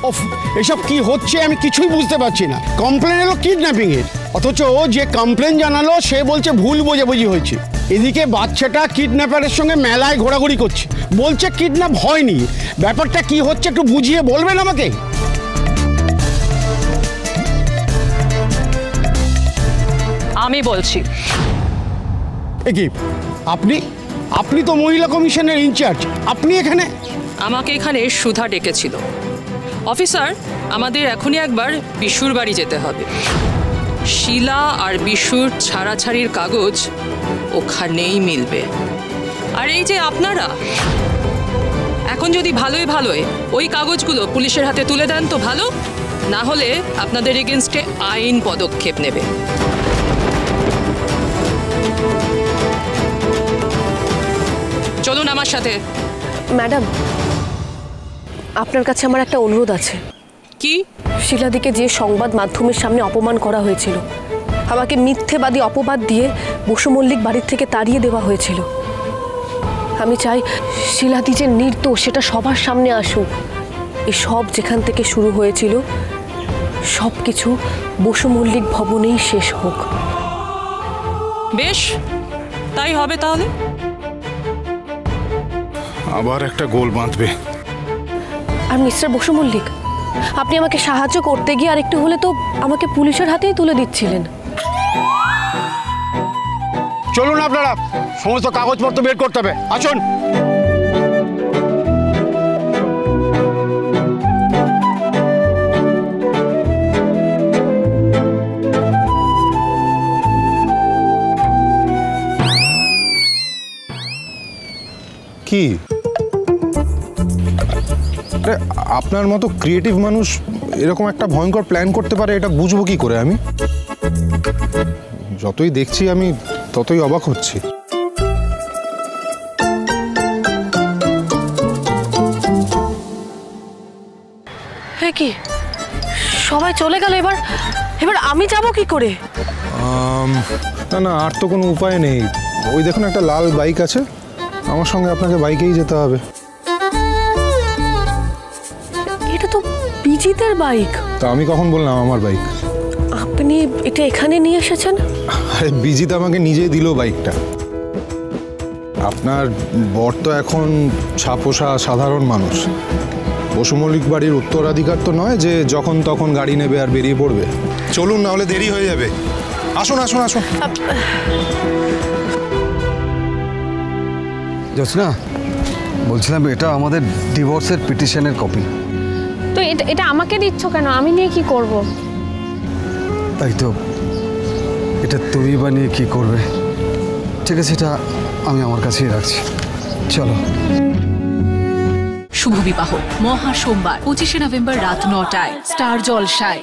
ওফ, এসব কি হচ্ছে আমি কিছুই বুঝতে পারছি না। কমপ্লেন এলো কিডন্যাপিং এর, অথচ যে কমপ্লেন জানালো সে বলছে ভুল বোঝাবুঝি হয়েছে। এদিকে বাচ্চাটা কিডন্যাপারের সঙ্গে মেলায় ঘোরাঘুরি করছে, বলছে কিডন্যাপ হয়নি। ব্যাপারটা কি হচ্ছে একটু বুঝিয়ে বলবেন আমাকে? আমি বলছি। কি আপনি আপনি তো মহিলা কমিশনের ইনচার্জ, আপনি এখানে? আমাকে এখানে সুধা ডেকেছিল। অফিসার, আমাদের এখনই একবার বিশুর বাড়ি যেতে হবে। শিলা আর বিশুর ছাড়াছাড়ির কাগজ ওখানেই মিলবে। আর এই যে আপনারা এখন যদি ভালোই ওই কাগজগুলো পুলিশের হাতে তুলে দেন তো ভালো, না হলে আপনাদের এগেনস্টে আইন পদক্ষেপ নেবে। চলুন আমার সাথে। ম্যাডাম, আপনার কাছে আমার একটা অনুরোধ আছে। কি? শিলাদিকে যে সংবাদ মাধ্যমের সামনে অপমান করা হয়েছিল, আমাকে মিথ্যেবাদী অপবাদ দিয়ে বসু মল্লিক বাড়ির থেকে তাড়িয়ে দেওয়া হয়েছিল, আমি চাই শিলাদি যে নির্দোষ সেটা সবার সামনে আসুক। এই সব যেখান থেকে শুরু হয়েছিল সব কিছু বসু মল্লিক ভবনেই শেষ হোক। বেশ, তাই হবে তাহলে। আবার একটা গোল বাঁধবে। আর মিস্টার বসু মল্লিক, আপনি আমাকে সাহায্য করতে গিয়ে আর একটু হলে তো আমাকে পুলিশের হাতেই তুলে দিচ্ছিলেন। চলুন আপনারা, সমস্ত কাগজপত্র বের করতে হবে, আসুন। কি আপনার মতো ক্রিয়েটিভ মানুষ এরকম একটা ভয়ঙ্কর প্ল্যান করতে পারে, এটা বুঝবো কি করে আমি? যতই দেখছি আমি ততই অবাক হচ্ছি। হ্যাঁ, কি সবাই চলে গেল? এবার আমি যাব কি করে? না না, আর তো কোনো উপায় নেই। ওই দেখুন একটা লাল বাইক আছে, আমার সঙ্গে আপনাকে বাইকেই যেতে হবে। এটা তো বিজিতের বাইক। তা আমি কখন বললাম আমার বাইক? আপনি এটা এখানে নিয়ে এসেছেন? আরে বিজিত আমাকে নিজেই দিল বাইকটা। আপনার বর তো এখন ছাপোষা সাধারণ মানুষ। বসু মল্লিক বাড়ির উত্তরাধিকার তো নয় যে যখন তখন গাড়ি নেবে আর বেরিয়ে পড়বে। চলুন, না হলে দেরি হয়ে যাবে। আসুন আসুন আসুন। জোৎস্না, বলছিলাম এটা আমাদের ডিভোর্সের পিটিশনের কপি। তো এটা আমাকে দিচ্ছ কেন? আমি নিয়ে কি করব? তাই তো, এটা তুমি বানিয়ে কি করবে? ঠিক আছে, এটা আমি আমার কাছেই রাখছি। চলো। শুভ বিবাহ মহা সোমবার 25শে নভেম্বর রাত 9টায় স্টার জলসায়।